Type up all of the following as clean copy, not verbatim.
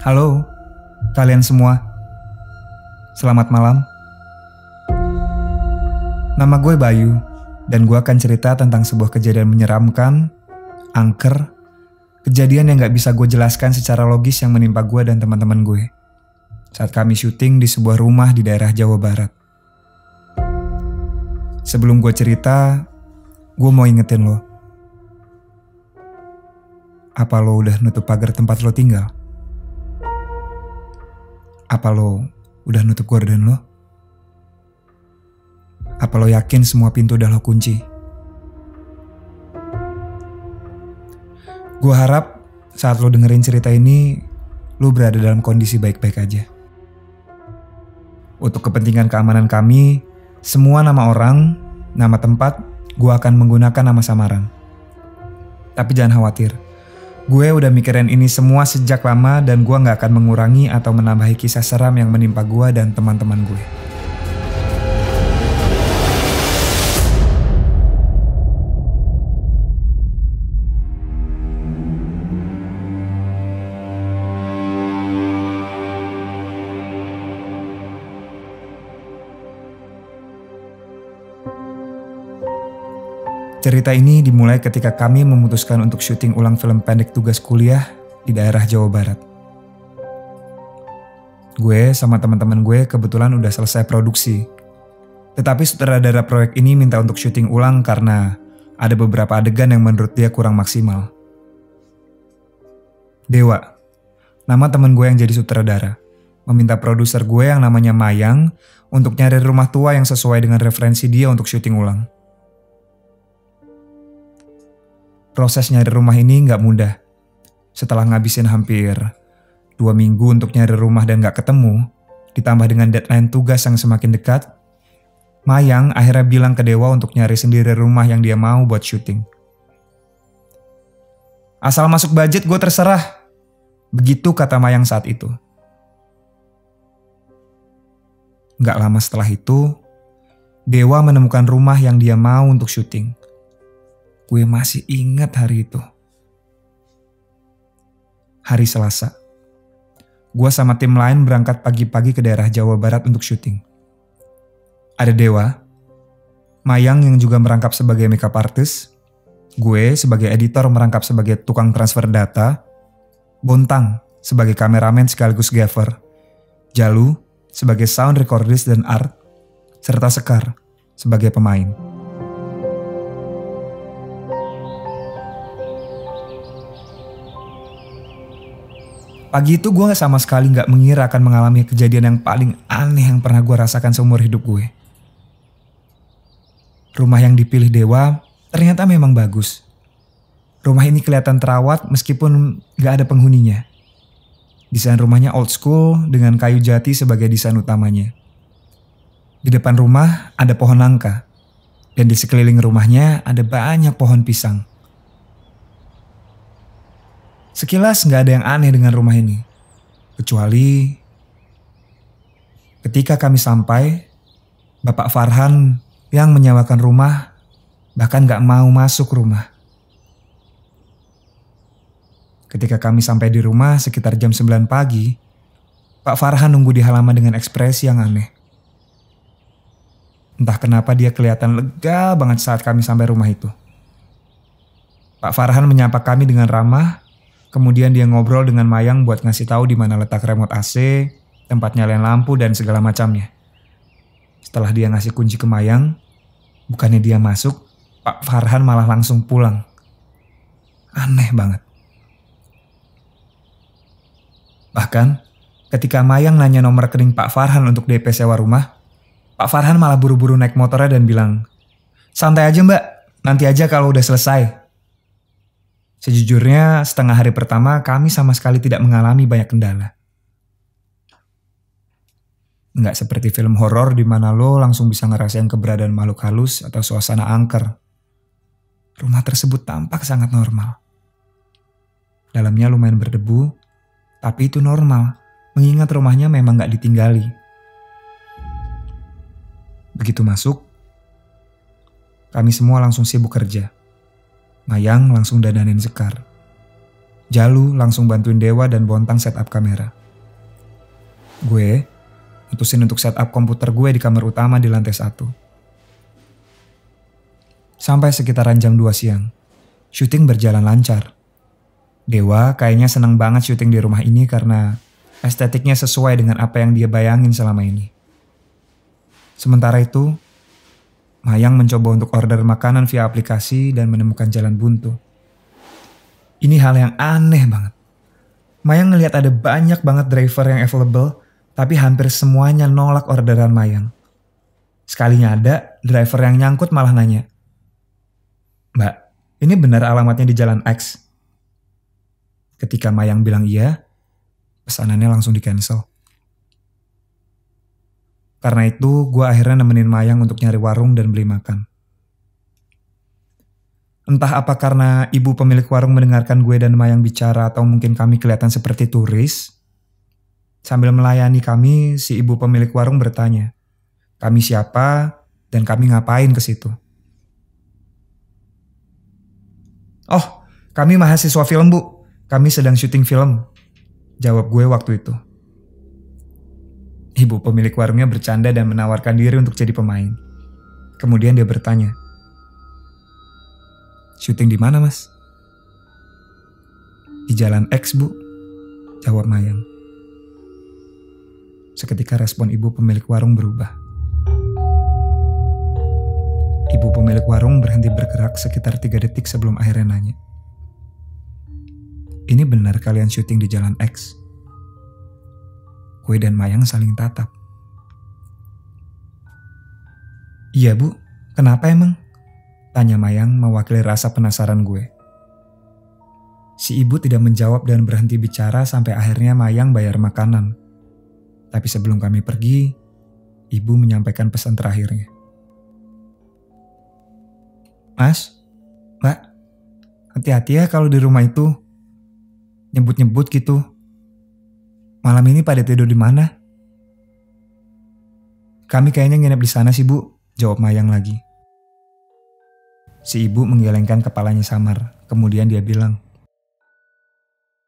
Halo, kalian semua. Selamat malam. Nama gue Bayu, dan gue akan cerita tentang sebuah kejadian menyeramkan, angker, kejadian yang gak bisa gue jelaskan secara logis yang menimpa gue dan teman-teman gue saat kami syuting di sebuah rumah di daerah Jawa Barat. Sebelum gue cerita, gue mau ingetin lo. Apa lo udah nutup pagar tempat lo tinggal? Apa lo udah nutup gorden lo? Apa lo yakin semua pintu udah lo kunci? Gue harap saat lo dengerin cerita ini, lo berada dalam kondisi baik-baik aja. Untuk kepentingan keamanan kami, semua nama orang, nama tempat, gue akan menggunakan nama samaran. Tapi jangan khawatir. Gue udah mikirin ini semua sejak lama dan gue gak akan mengurangi atau menambahi kisah seram yang menimpa gue dan teman-teman gue. Cerita ini dimulai ketika kami memutuskan untuk syuting ulang film pendek tugas kuliah di daerah Jawa Barat. Gue sama teman-teman gue kebetulan udah selesai produksi. Tetapi sutradara proyek ini minta untuk syuting ulang karena ada beberapa adegan yang menurut dia kurang maksimal. Dewa, nama teman gue yang jadi sutradara, meminta produser gue yang namanya Mayang untuk nyari rumah tua yang sesuai dengan referensi dia untuk syuting ulang. Proses nyari rumah ini gak mudah. Setelah ngabisin hampir 2 minggu untuk nyari rumah dan gak ketemu, ditambah dengan deadline tugas yang semakin dekat, Mayang akhirnya bilang ke Dewa untuk nyari sendiri rumah yang dia mau buat syuting. Asal masuk budget gue terserah. Begitu kata Mayang saat itu. Gak lama setelah itu, Dewa menemukan rumah yang dia mau untuk syuting. Gue masih ingat hari itu. Hari Selasa. Gue sama tim lain berangkat pagi-pagi ke daerah Jawa Barat untuk syuting. Ada Dewa, Mayang yang juga merangkap sebagai makeup artist, gue sebagai editor merangkap sebagai tukang transfer data, Bontang sebagai kameramen sekaligus gaffer, Jalu sebagai sound recordist dan art, serta Sekar sebagai pemain. Pagi itu gue sama sekali gak mengira akan mengalami kejadian yang paling aneh yang pernah gue rasakan seumur hidup gue. Rumah yang dipilih Dewa ternyata memang bagus. Rumah ini kelihatan terawat meskipun gak ada penghuninya. Desain rumahnya old school dengan kayu jati sebagai desain utamanya. Di depan rumah ada pohon nangka. Dan di sekeliling rumahnya ada banyak pohon pisang. Sekilas gak ada yang aneh dengan rumah ini. Kecuali ketika kami sampai, Bapak Farhan yang menyewakan rumah bahkan gak mau masuk rumah. Ketika kami sampai di rumah sekitar jam 9 pagi, Pak Farhan nunggu di halaman dengan ekspresi yang aneh. Entah kenapa dia kelihatan lega banget saat kami sampai rumah itu. Pak Farhan menyapa kami dengan ramah. Kemudian dia ngobrol dengan Mayang buat ngasih tahu di mana letak remote AC, tempat nyalain lampu dan segala macamnya. Setelah dia ngasih kunci ke Mayang, bukannya dia masuk, Pak Farhan malah langsung pulang. Aneh banget. Bahkan ketika Mayang nanya nomor rekening Pak Farhan untuk DP sewa rumah, Pak Farhan malah buru-buru naik motornya dan bilang, "Santai aja Mbak, nanti aja kalau udah selesai." Sejujurnya, setengah hari pertama kami sama sekali tidak mengalami banyak kendala. Nggak seperti film horor di mana lo langsung bisa ngerasain keberadaan makhluk halus atau suasana angker. Rumah tersebut tampak sangat normal. Dalamnya lumayan berdebu, tapi itu normal, mengingat rumahnya memang nggak ditinggali. Begitu masuk, kami semua langsung sibuk kerja. Mayang langsung dandanin Sekar. Jalu langsung bantuin Dewa dan Bontang setup kamera. Gue mutusin untuk setup komputer gue di kamar utama di lantai 1. Sampai sekitaran jam 2 siang, syuting berjalan lancar. Dewa kayaknya senang banget syuting di rumah ini karena estetiknya sesuai dengan apa yang dia bayangin selama ini. Sementara itu, Mayang mencoba untuk order makanan via aplikasi dan menemukan jalan buntu. Ini hal yang aneh banget. Mayang ngelihat ada banyak banget driver yang available, tapi hampir semuanya nolak orderan Mayang. Sekalinya ada driver yang nyangkut malah nanya, "Mbak, ini benar alamatnya di Jalan X?" Ketika Mayang bilang iya, pesanannya langsung di-cancel. Karena itu, gue akhirnya nemenin Mayang untuk nyari warung dan beli makan. Entah apa karena ibu pemilik warung mendengarkan gue dan Mayang bicara atau mungkin kami kelihatan seperti turis. Sambil melayani kami, si ibu pemilik warung bertanya, kami siapa dan kami ngapain ke situ. "Oh, kami mahasiswa film, Bu. Kami sedang syuting film," jawab gue waktu itu. Ibu pemilik warungnya bercanda dan menawarkan diri untuk jadi pemain. Kemudian dia bertanya, "Syuting di mana, Mas?" "Di Jalan X, Bu," jawab Mayang. Seketika respon ibu pemilik warung berubah. Ibu pemilik warung berhenti bergerak sekitar 3 detik sebelum akhirnya nanya, "Ini benar kalian syuting di Jalan X?" Gue dan Mayang saling tatap. "Iya, Bu. Kenapa emang?" tanya Mayang mewakili rasa penasaran gue. Si ibu tidak menjawab dan berhenti bicara sampai akhirnya Mayang bayar makanan. Tapi sebelum kami pergi, ibu menyampaikan pesan terakhirnya. "Mas, Mbak, hati-hati ya kalau di rumah itu. Nyebut-nyebut gitu. Malam ini pada tidur di mana?" "Kami kayaknya nginep di sana sih, Bu," jawab Mayang lagi. Si ibu menggelengkan kepalanya samar, kemudian dia bilang,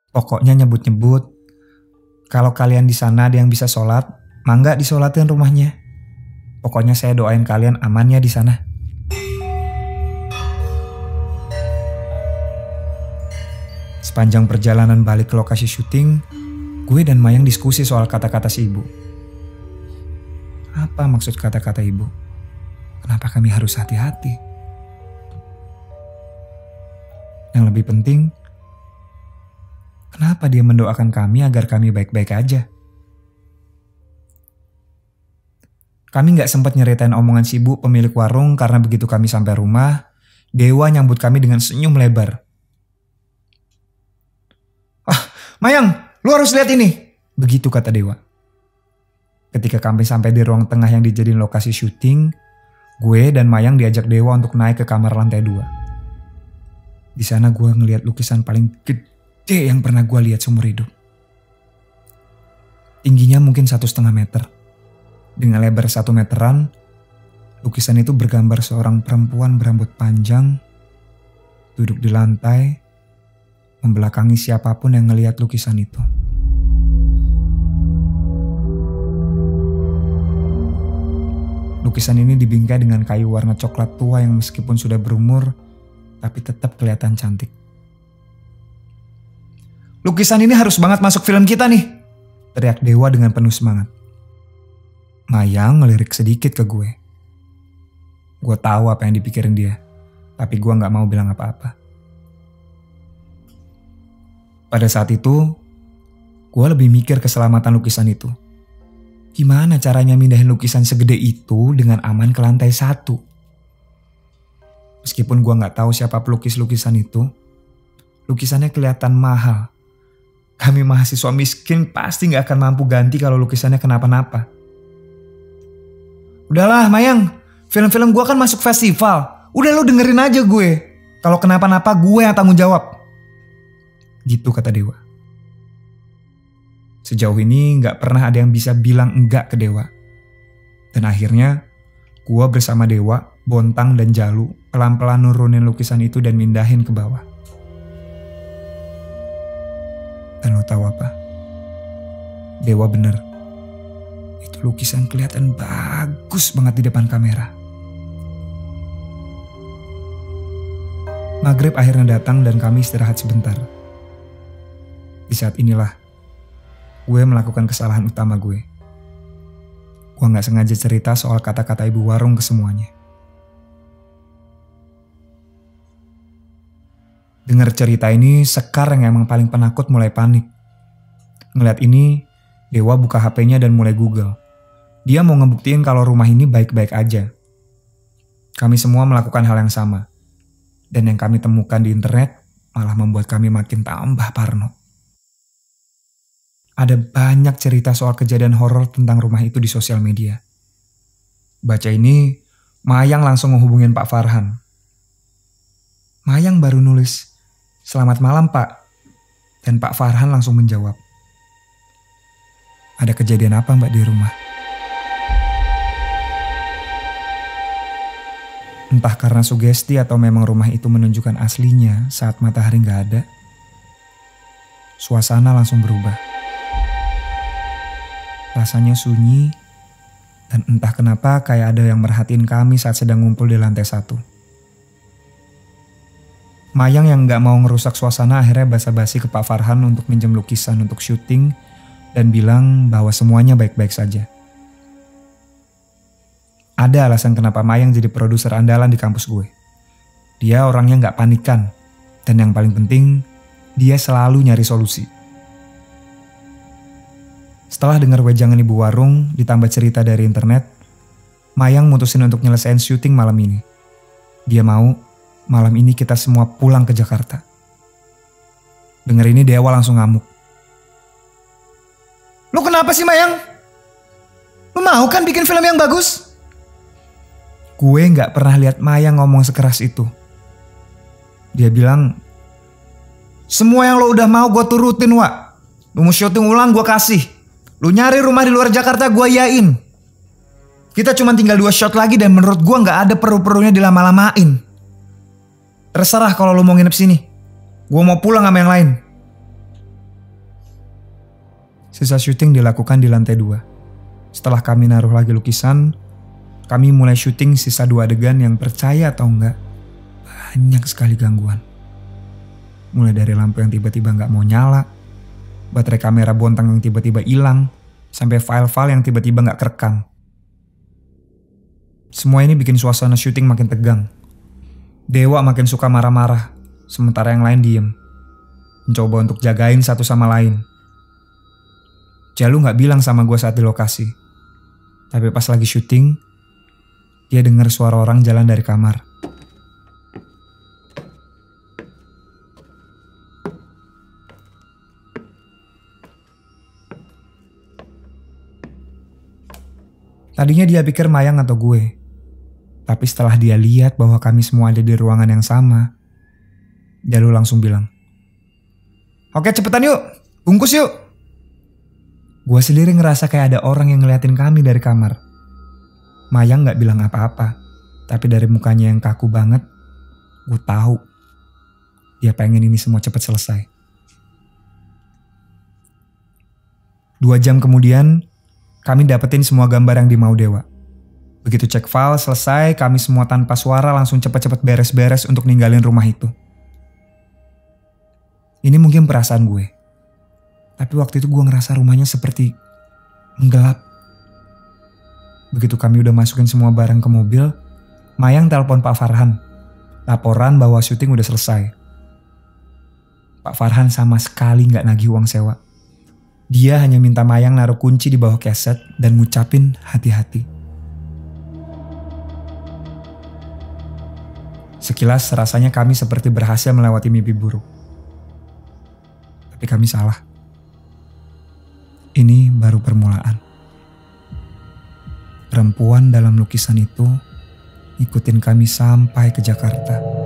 "Pokoknya nyebut-nyebut. Kalau kalian di sana ada yang bisa sholat, mangga disolatin rumahnya. Pokoknya saya doain kalian amannya di sana." Sepanjang perjalanan balik ke lokasi syuting, gue dan Mayang diskusi soal kata-kata si ibu. Apa maksud kata-kata ibu? Kenapa kami harus hati-hati? Yang lebih penting, kenapa dia mendoakan kami agar kami baik-baik aja? Kami gak sempat nyeritain omongan si ibu pemilik warung karena begitu kami sampai rumah, Dewa nyambut kami dengan senyum lebar. "Ah, Mayang, lu harus lihat ini," begitu kata Dewa. Ketika kami sampai di ruang tengah yang dijadiin lokasi syuting, gue dan Mayang diajak Dewa untuk naik ke kamar lantai 2. Di sana gue ngeliat lukisan paling gede yang pernah gue lihat seumur hidup. Tingginya mungkin 1,5 meter. Dengan lebar 1 meteran, lukisan itu bergambar seorang perempuan berambut panjang, duduk di lantai, membelakangi siapapun yang ngelihat lukisan itu. Lukisan ini dibingkai dengan kayu warna coklat tua yang meskipun sudah berumur, tapi tetap kelihatan cantik. "Lukisan ini harus banget masuk film kita nih," teriak Dewa dengan penuh semangat. Mayang ngelirik sedikit ke gue. Gue tahu apa yang dipikirin dia, tapi gue gak mau bilang apa-apa. Pada saat itu, gue lebih mikir keselamatan lukisan itu. Gimana caranya mindahin lukisan segede itu dengan aman ke lantai 1? Meskipun gue gak tahu siapa pelukis lukisan itu, lukisannya kelihatan mahal. Kami mahasiswa miskin pasti gak akan mampu ganti kalau lukisannya kenapa-napa. "Udahlah Mayang, film-film gue kan masuk festival. Udah lu dengerin aja gue. Kalau kenapa-napa gue yang tanggung jawab." Gitu kata Dewa. Sejauh ini gak pernah ada yang bisa bilang enggak ke Dewa. Dan akhirnya, gue bersama Dewa, Bontang dan Jalu pelan-pelan nurunin lukisan itu dan mindahin ke bawah. tahu apa? Dewa bener. Itu lukisan kelihatan bagus banget di depan kamera. Maghrib akhirnya datang dan kami istirahat sebentar. Di saat inilah gue melakukan kesalahan utama gue. Gue gak sengaja cerita soal kata-kata ibu warung ke semuanya. Dengar cerita ini, Sekar yang emang paling penakut mulai panik. Ngeliat ini, Dewa buka HP-nya dan mulai Google. Dia mau ngebuktiin kalau rumah ini baik-baik aja. Kami semua melakukan hal yang sama. Dan yang kami temukan di internet malah membuat kami makin tambah parno. Ada banyak cerita soal kejadian horor tentang rumah itu di sosial media. Baca ini, Mayang langsung menghubungin Pak Farhan. Mayang baru nulis, "Selamat malam Pak." Dan Pak Farhan langsung menjawab, "Ada kejadian apa Mbak di rumah?" Entah karena sugesti atau memang rumah itu menunjukkan aslinya saat matahari gak ada, suasana langsung berubah. Rasanya sunyi, dan entah kenapa kayak ada yang merhatiin kami saat sedang ngumpul di lantai 1. Mayang yang gak mau ngerusak suasana akhirnya basa-basi ke Pak Farhan untuk minjem lukisan untuk syuting dan bilang bahwa semuanya baik-baik saja. Ada alasan kenapa Mayang jadi produser andalan di kampus gue. Dia orangnya gak panikan, dan yang paling penting, dia selalu nyari solusi. Setelah dengar wejangan ibu warung ditambah cerita dari internet, Mayang mutusin untuk nyelesain syuting malam ini. Dia mau malam ini kita semua pulang ke Jakarta. Dengar ini Dewa langsung ngamuk. "Lu kenapa sih Mayang? Lu mau kan bikin film yang bagus?" Gue gak pernah lihat Mayang ngomong sekeras itu. Dia bilang, "Semua yang lo udah mau gue turutin, Wak. Lu mau syuting ulang gue kasih. Lu nyari rumah di luar Jakarta gue yain. Kita cuma tinggal 2 shot lagi dan menurut gue gak ada perlu-perlunya dilama-lamain. Terserah kalau lu mau nginep sini. Gue mau pulang sama yang lain." Sisa syuting dilakukan di lantai 2. Setelah kami naruh lagi lukisan, kami mulai syuting sisa 2 adegan yang percaya atau enggak, banyak sekali gangguan. Mulai dari lampu yang tiba-tiba gak mau nyala, baterai kamera bontang yang tiba-tiba hilang, sampai file-file yang tiba-tiba gak kerekam. Semua ini bikin suasana syuting makin tegang. Dewa makin suka marah-marah, sementara yang lain diem. Mencoba untuk jagain satu sama lain. Jalu gak bilang sama gue saat di lokasi. Tapi pas lagi syuting, dia dengar suara orang jalan dari kamar. Tadinya dia pikir Mayang atau gue. Tapi setelah dia lihat bahwa kami semua ada di ruangan yang sama, Jalu langsung bilang, "Oke cepetan yuk, bungkus yuk." Gue sendiri ngerasa kayak ada orang yang ngeliatin kami dari kamar. Mayang gak bilang apa-apa, tapi dari mukanya yang kaku banget, gue tahu dia pengen ini semua cepet selesai. 2 jam kemudian, kami dapetin semua gambar yang dimau Dewa. Begitu cek file selesai, kami semua tanpa suara langsung cepet-cepet beres-beres untuk ninggalin rumah itu. Ini mungkin perasaan gue. Tapi waktu itu gue ngerasa rumahnya seperti menggelap. Begitu kami udah masukin semua barang ke mobil, Mayang telepon Pak Farhan. Laporan bahwa syuting udah selesai. Pak Farhan sama sekali gak nagih uang sewa. Dia hanya minta Mayang naruh kunci di bawah keset dan ngucapin hati-hati. Sekilas rasanya kami seperti berhasil melewati mimpi buruk. Tapi kami salah. Ini baru permulaan. Perempuan dalam lukisan itu ikutin kami sampai ke Jakarta.